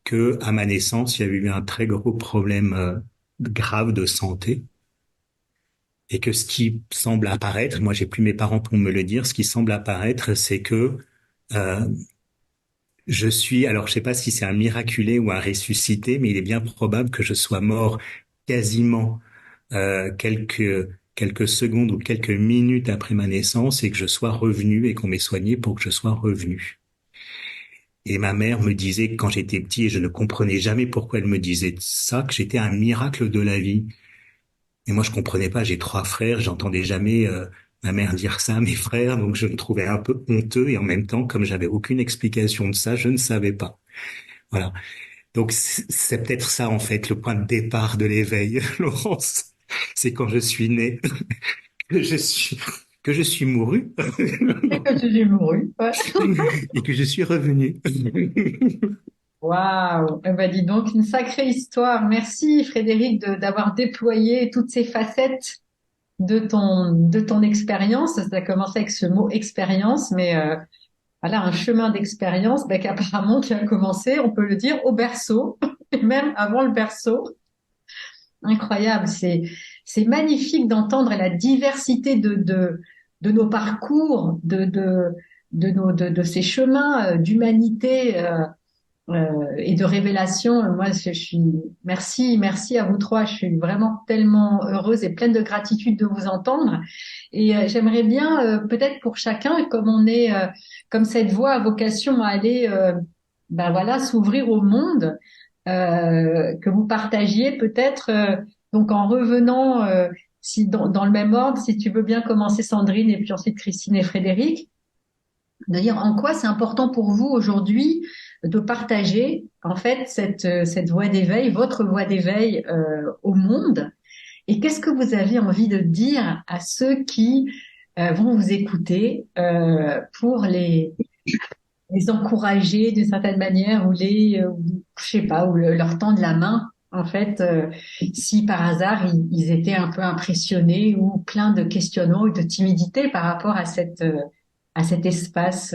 que à ma naissance, il y avait eu un très gros problème grave de santé et que ce qui semble apparaître, moi j'ai plus mes parents pour me le dire, ce qui semble apparaître, c'est que euh, je suis, alors je sais pas si c'est un miraculé ou un ressuscité, mais il est bien probable que je sois mort quasiment quelques secondes ou quelques minutes après ma naissance et que je sois revenu et qu'on m'ait soigné pour que je sois revenu. Et ma mère me disait que quand j'étais petit, et je ne comprenais jamais pourquoi elle me disait ça, que j'étais un miracle de la vie. Et moi, je comprenais pas. J'ai trois frères, j'entendais jamais ma mère dire ça à mes frères, donc je me trouvais un peu honteux. Et en même temps, comme j'avais aucune explication de ça, je ne savais pas. Voilà. Donc c'est peut-être ça en fait le point de départ de l'éveil, Laurence. C'est quand je suis né, que je suis que je suis mouru Et que tu es mouru. Ouais. et que je suis revenu. Waouh! Eh ben, dis donc, une sacrée histoire. Merci, Frédéric, d'avoir déployé toutes ces facettes de ton expérience. Ça a commencé avec ce mot expérience, mais voilà, un chemin d'expérience, ben, qu'apparemment qui a commencé, on peut le dire, au berceau, et même avant le berceau. Incroyable. C'est magnifique d'entendre la diversité de nos parcours, de ces chemins d'humanité. Et de révélation. Moi, je suis merci à vous trois. Je suis vraiment tellement heureuse et pleine de gratitude de vous entendre. Et j'aimerais bien, peut-être pour chacun, comme on est, comme cette voix a vocation à aller, ben voilà, s'ouvrir au monde, que vous partagiez peut-être. Donc en revenant, si dans le même ordre, si tu veux bien commencer Sandrine et puis ensuite Christine et Frédéric. D'ailleurs, en quoi c'est important pour vous aujourd'hui de partager en fait cette voie d'éveil, votre voie d'éveil au monde? Et qu'est-ce que vous avez envie de dire à ceux qui vont vous écouter pour les encourager d'une certaine manière ou je sais pas, ou leur tendre la main en fait, si par hasard ils étaient un peu impressionnés ou plein de questionnements ou de timidité par rapport à cet espace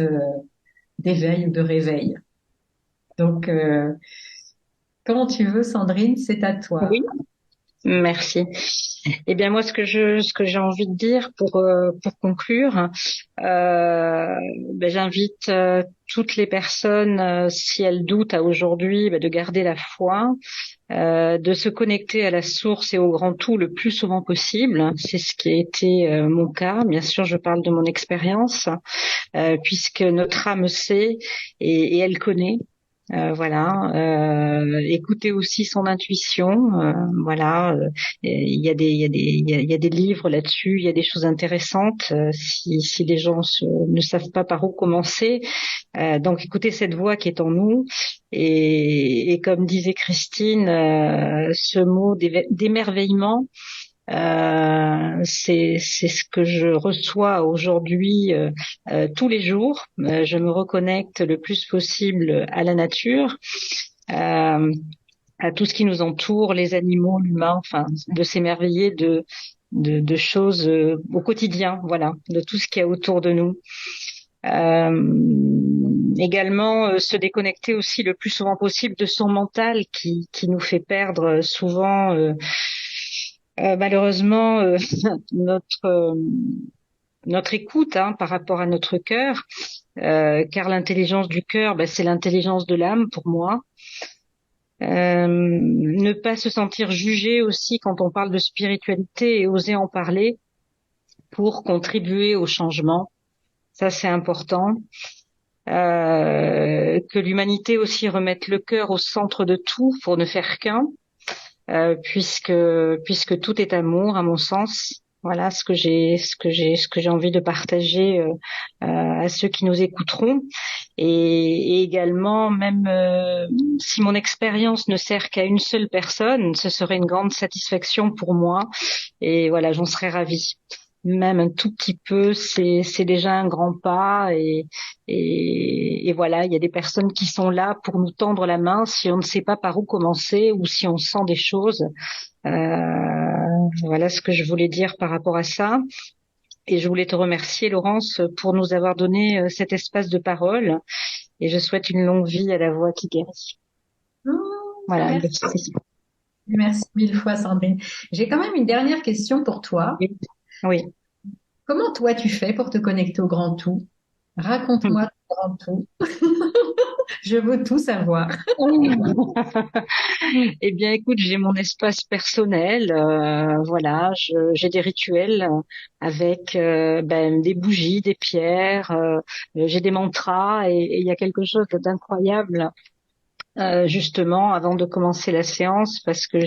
d'éveil ou de réveil. Donc, quand tu veux, Sandrine, c'est à toi. Oui, merci. Eh bien, moi, ce que j'ai envie de dire pour conclure, j'invite toutes les personnes, si elles doutent à aujourd'hui, de garder la foi, de se connecter à la source et au grand tout le plus souvent possible. C'est ce qui a été mon cas. Bien sûr, je parle de mon expérience, puisque notre âme sait et elle connaît. Écouter aussi son intuition. Il y a des livres là-dessus, il y a des choses intéressantes. Si les gens ne savent pas par où commencer, donc écoutez cette voix qui est en nous. Et comme disait Christine, ce mot d'émerveillement. C'est ce que je reçois aujourd'hui tous les jours. Je me reconnecte le plus possible à la nature, à tout ce qui nous entoure, les animaux, l'humain, enfin, de s'émerveiller de choses au quotidien, voilà, de tout ce qu'il y a autour de nous. Également se déconnecter aussi le plus souvent possible de son mental qui nous fait perdre souvent malheureusement notre écoute par rapport à notre cœur, car l'intelligence du cœur, c'est l'intelligence de l'âme pour moi. Ne pas se sentir jugé aussi quand on parle de spiritualité et oser en parler pour contribuer au changement, ça c'est important. que l'humanité aussi remette le cœur au centre de tout pour ne faire qu'un, puisque tout est amour à mon sens. Voilà ce que j'ai envie de partager à ceux qui nous écouteront, et également, même si mon expérience ne sert qu'à une seule personne, ce serait une grande satisfaction pour moi, et voilà, j'en serais ravie. Même un tout petit peu, c'est déjà un grand pas, et voilà, il y a des personnes qui sont là pour nous tendre la main si on ne sait pas par où commencer ou si on sent des choses. Voilà ce que je voulais dire par rapport à ça. Et je voulais te remercier, Laurence, pour nous avoir donné cet espace de parole. Et je souhaite une longue vie à la voix qui guérit. Voilà, Merci. merci. Merci mille fois, Sandrine. J'ai quand même une dernière question pour toi. Oui. Comment toi tu fais pour te connecter au grand tout? Raconte-moi le grand tout. Je veux tout savoir. Eh bien, écoute, j'ai mon espace personnel. Voilà, j'ai des rituels avec des bougies, des pierres. J'ai des mantras, et il y a quelque chose d'incroyable. Justement, avant de commencer la séance, parce que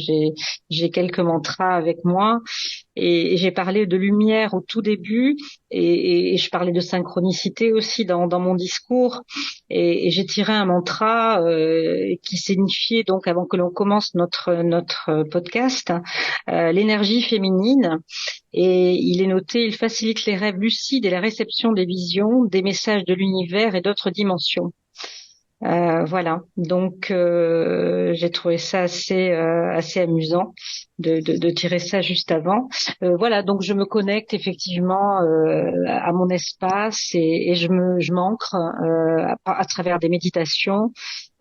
j'ai quelques mantras avec moi, et j'ai parlé de lumière au tout début, et je parlais de synchronicité aussi dans mon discours, et j'ai tiré un mantra qui signifiait, donc avant que l'on commence notre podcast, l'énergie féminine, et il est noté: il facilite les rêves lucides et la réception des visions, des messages de l'univers et d'autres dimensions. Voilà, donc j'ai trouvé ça assez amusant de tirer ça juste avant. Voilà, donc je me connecte effectivement à mon espace, et je m'ancre à travers des méditations.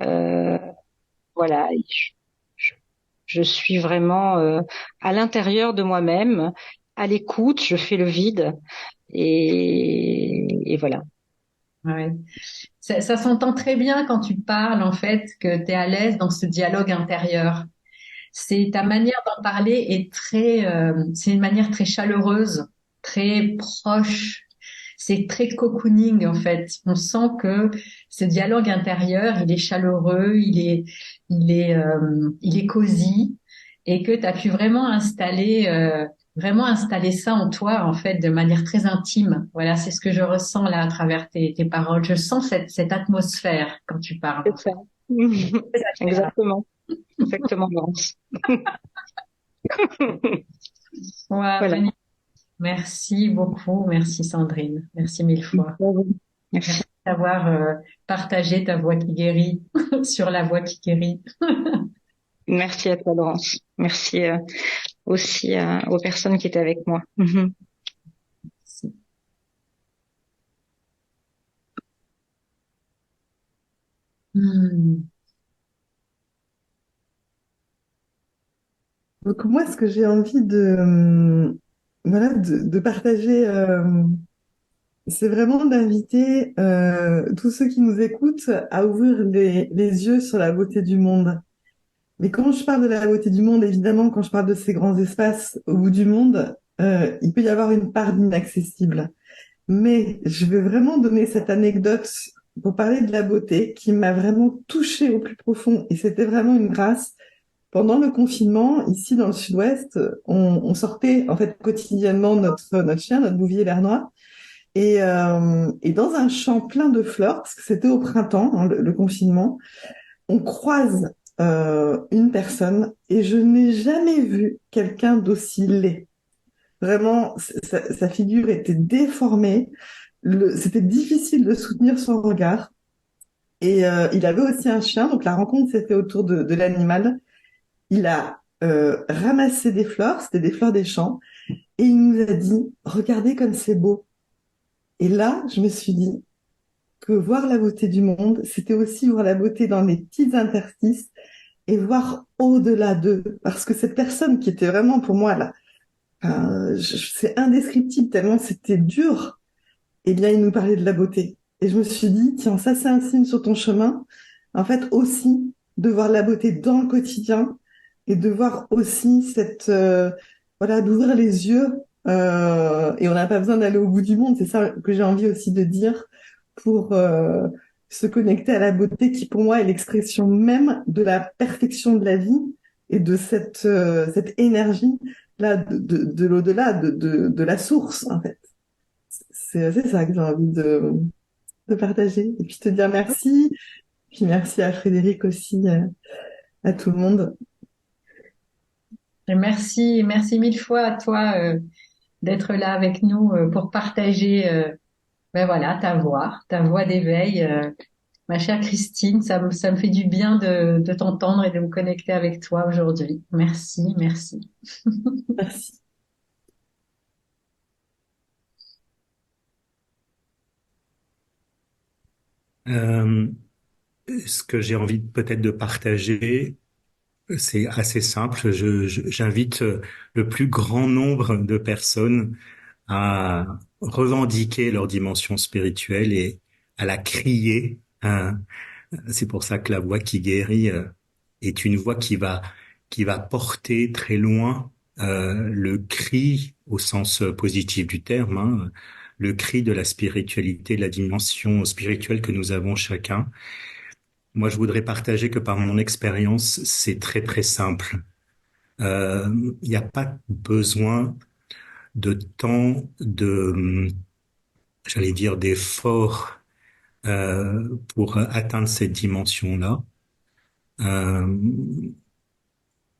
Euh, voilà, et je, je suis vraiment à l'intérieur de moi-même, à l'écoute, je fais le vide, et voilà. Ouais. Ça s'entend très bien quand tu parles, en fait, que tu es à l'aise dans ce dialogue intérieur. C'est ta manière d'en parler est c'est une manière très chaleureuse, très proche. C'est très cocooning, en fait. On sent que ce dialogue intérieur, il est chaleureux, il est cosy, et que tu as pu vraiment installer ça en toi, en fait, de manière très intime. Voilà, c'est ce que je ressens là à travers tes paroles. Je sens cette atmosphère quand tu parles. C'est ça. Très agréable. Exactement. Exactement, Laurence. Ouais, Voilà. magnifique. Merci beaucoup. Merci Sandrine. Merci mille fois. Merci. Merci d'avoir partagé ta voix qui guérit sur la voix qui guérit. Merci à toi, Laurence. Merci aussi aux personnes qui étaient avec moi. Hmm. Donc moi, ce que j'ai envie voilà, de partager, c'est vraiment d'inviter tous ceux qui nous écoutent à ouvrir les yeux sur la beauté du monde. Mais quand je parle de la beauté du monde, évidemment, quand je parle de ces grands espaces au bout du monde, il peut y avoir une part d'inaccessible. Mais je vais vraiment donner cette anecdote pour parler de la beauté qui m'a vraiment touchée au plus profond. Et c'était vraiment une grâce. Pendant le confinement, ici dans le sud-ouest, on sortait en fait quotidiennement notre chien, notre bouvier bernois, et dans un champ plein de fleurs, parce que c'était au printemps, hein, le confinement, on croise une personne et je n'ai jamais vu quelqu'un d'aussi laid. Vraiment, sa figure était déformée, c'était difficile de soutenir son regard. Et il avait aussi un chien, donc la rencontre s'est faite autour de l'animal. Il a ramassé des fleurs, c'était des fleurs des champs, et il nous a dit, regardez comme c'est beau. Et là, je me suis dit que voir la beauté du monde, c'était aussi voir la beauté dans les petits interstices et voir au-delà d'eux. Parce que cette personne qui était vraiment pour moi là, c'est indescriptible tellement c'était dur, eh bien, il nous parlait de la beauté. Et je me suis dit, tiens, ça c'est un signe sur ton chemin. En fait, aussi, de voir la beauté dans le quotidien et de voir aussi voilà, d'ouvrir les yeux. Et on n'a pas besoin d'aller au bout du monde. C'est ça que j'ai envie aussi de dire pour se connecter à la beauté qui pour moi est l'expression même de la perfection de la vie et de cette énergie là de l'au-delà, de la source en fait. C'est ça que j'ai envie de partager. Et puis te dire merci. Puis merci à Frédéric aussi, à tout le monde. Et merci mille fois à toi d'être là avec nous pour partager ben voilà ta voix d'éveil. Ma chère Christine, ça me fait du bien de t'entendre et de me connecter avec toi aujourd'hui. Merci. Merci. Euh, Ce que j'ai envie peut-être de partager, c'est assez simple. J'invite le plus grand nombre de personnes à revendiquer leur dimension spirituelle et à la crier. C'est pour ça que la voix qui guérit est une voix qui va porter très loin le cri au sens positif du terme, hein, le cri de la spiritualité, de la dimension spirituelle que nous avons chacun. Moi, je voudrais partager que par mon expérience, c'est très très simple. Il n'y a pas besoin de temps, j'allais dire, d'effort pour atteindre cette dimension-là, euh,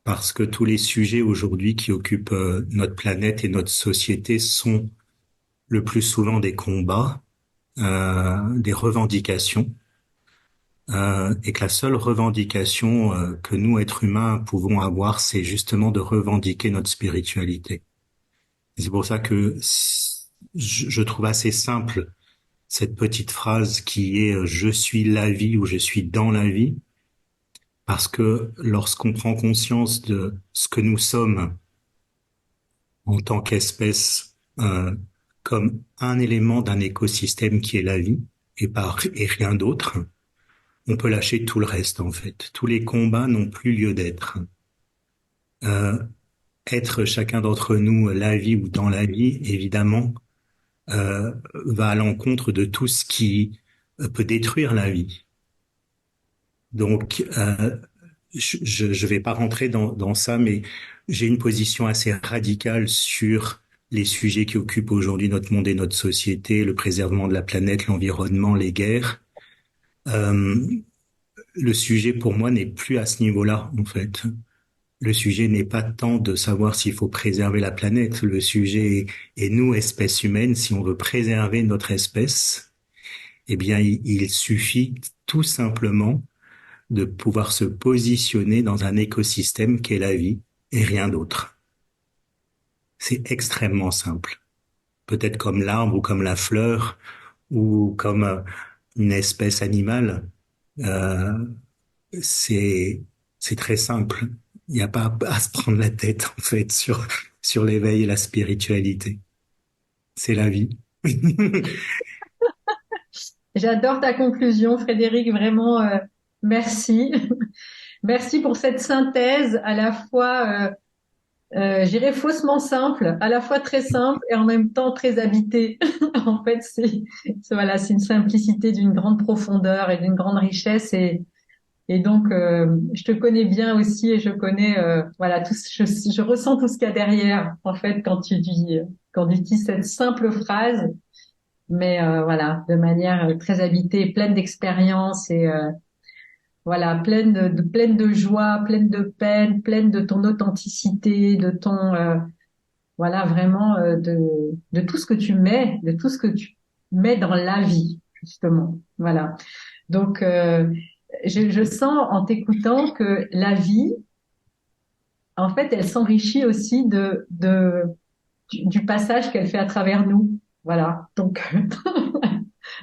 parce que tous les sujets aujourd'hui qui occupent notre planète et notre société sont le plus souvent des combats, des revendications, et que la seule revendication que nous, êtres humains, pouvons avoir, c'est justement de revendiquer notre spiritualité. Et c'est pour ça que je trouve assez simple cette petite phrase qui est je suis la vie ou je suis dans la vie, parce que lorsqu'on prend conscience de ce que nous sommes en tant qu'espèce, comme un élément d'un écosystème qui est la vie et rien d'autre, on peut lâcher tout le reste en fait. Tous les combats n'ont plus lieu d'être. Euh, Être chacun d'entre nous la vie ou dans la vie, évidemment, va à l'encontre de tout ce qui peut détruire la vie. Donc, je vais pas rentrer dans ça, mais j'ai une position assez radicale sur les sujets qui occupent aujourd'hui notre monde et notre société, le préservement de la planète, l'environnement, les guerres. Euh, le sujet pour moi n'est plus à ce niveau-là, en fait. Le sujet n'est pas tant de savoir s'il faut préserver la planète. Le sujet est nous, espèces humaines, si on veut préserver notre espèce, eh bien, il suffit tout simplement de pouvoir se positionner dans un écosystème qu'est la vie et rien d'autre. C'est extrêmement simple. Peut-être comme l'arbre ou comme la fleur ou comme une espèce animale. Euh, c'est c'est très simple. Il n'y a pas à se prendre la tête en fait sur l'éveil et la spiritualité. C'est la vie. J'adore ta conclusion, Frédéric. Vraiment, merci. Merci pour cette synthèse à la fois, j'irais faussement simple, à la fois très simple et en même temps très habitée. En fait, voilà, c'est une simplicité d'une grande profondeur et d'une grande richesse et donc je te connais bien aussi et je connais voilà je ressens tout ce qu'il y a derrière en fait quand tu dis cette simple phrase mais voilà de manière très habitée, pleine d'expérience et voilà, pleine de joie, pleine de peine, pleine de ton authenticité, de ton, voilà, vraiment de tout ce que tu mets, de tout ce que tu mets dans la vie, justement. Voilà. Donc, je sens en t'écoutant que la vie, en fait, elle s'enrichit aussi du passage qu'elle fait à travers nous. Voilà. Donc,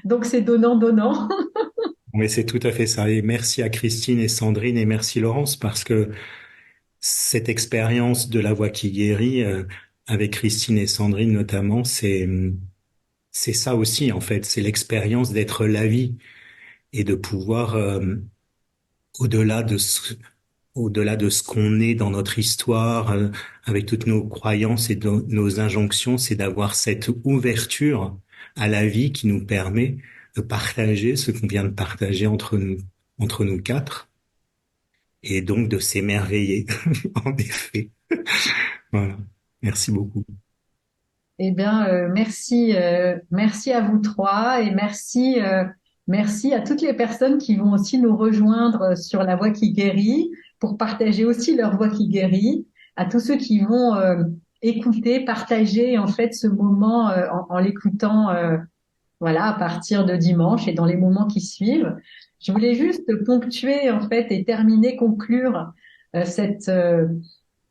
donc c'est donnant. Mais c'est tout à fait ça. Et merci à Christine et Sandrine et merci Laurence parce que cette expérience de la voix qui guérit, avec Christine et Sandrine notamment, c'est ça aussi en fait. C'est l'expérience d'être la vie et de pouvoir au-delà de ce au-delà de ce qu'on est dans notre histoire, avec toutes nos croyances et nos injonctions, c'est d'avoir cette ouverture à la vie qui nous permet partager ce qu'on vient de partager entre nous quatre, et donc de s'émerveiller, en effet. Voilà. Merci beaucoup. Eh bien, merci à vous trois et merci à toutes les personnes qui vont aussi nous rejoindre sur La Voix qui guérit pour partager aussi leur voix qui guérit, à tous ceux qui vont écouter, partager en fait ce moment en l'écoutant, voilà, à partir de dimanche et dans les moments qui suivent. Je voulais juste ponctuer en fait et terminer, conclure cette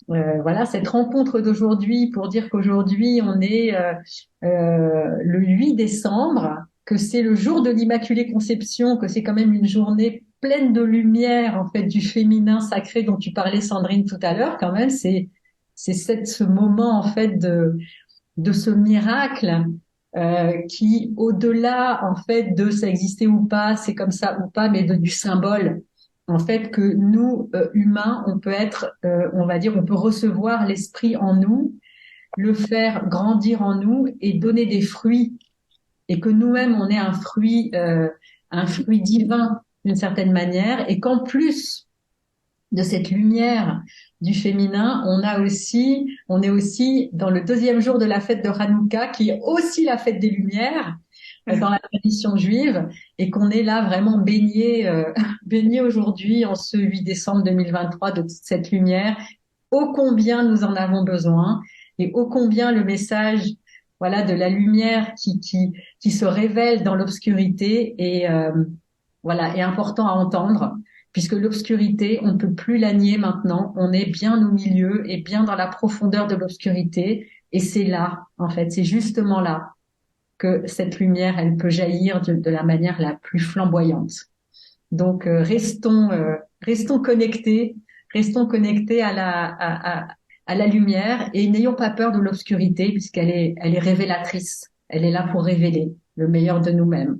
voilà, cette rencontre d'aujourd'hui pour dire qu'aujourd'hui, on est le 8 décembre, que c'est le jour de l'Immaculée Conception, que c'est quand même une journée pleine de lumière, en fait, du féminin sacré dont tu parlais, Sandrine, tout à l'heure, quand même. Ce moment, en fait, de ce miracle qui, au-delà, en fait, de ça existait ou pas, c'est comme ça ou pas, mais du symbole. En fait, que nous, humains, on peut être, on va dire, on peut recevoir l'esprit en nous, le faire grandir en nous et donner des fruits, et que nous-mêmes, on est un fruit divin d'une certaine manière, et qu'en plus de cette lumière du féminin, on est aussi dans le deuxième jour de la fête de Hanouka, qui est aussi la fête des lumières dans la tradition juive, et qu'on est là vraiment baigné aujourd'hui en ce 8 décembre 2023 de toute cette lumière. Ô combien nous en avons besoin, et ô combien le message, voilà, de la lumière qui se révèle dans l'obscurité voilà, est important à entendre, puisque l'obscurité, on ne peut plus la nier maintenant. On est bien au milieu et bien dans la profondeur de l'obscurité. Et c'est là, en fait, c'est justement là que cette lumière, elle peut jaillir de la manière la plus flamboyante. Donc, restons connectés à la lumière et n'ayons pas peur de l'obscurité, elle est révélatrice. Elle est là pour révéler le meilleur de nous-mêmes.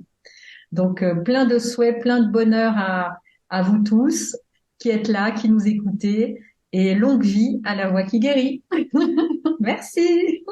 Donc, plein de souhaits, plein de bonheur à vous tous qui êtes là, qui nous écoutez, et longue vie à La Voix qui guérit. Merci.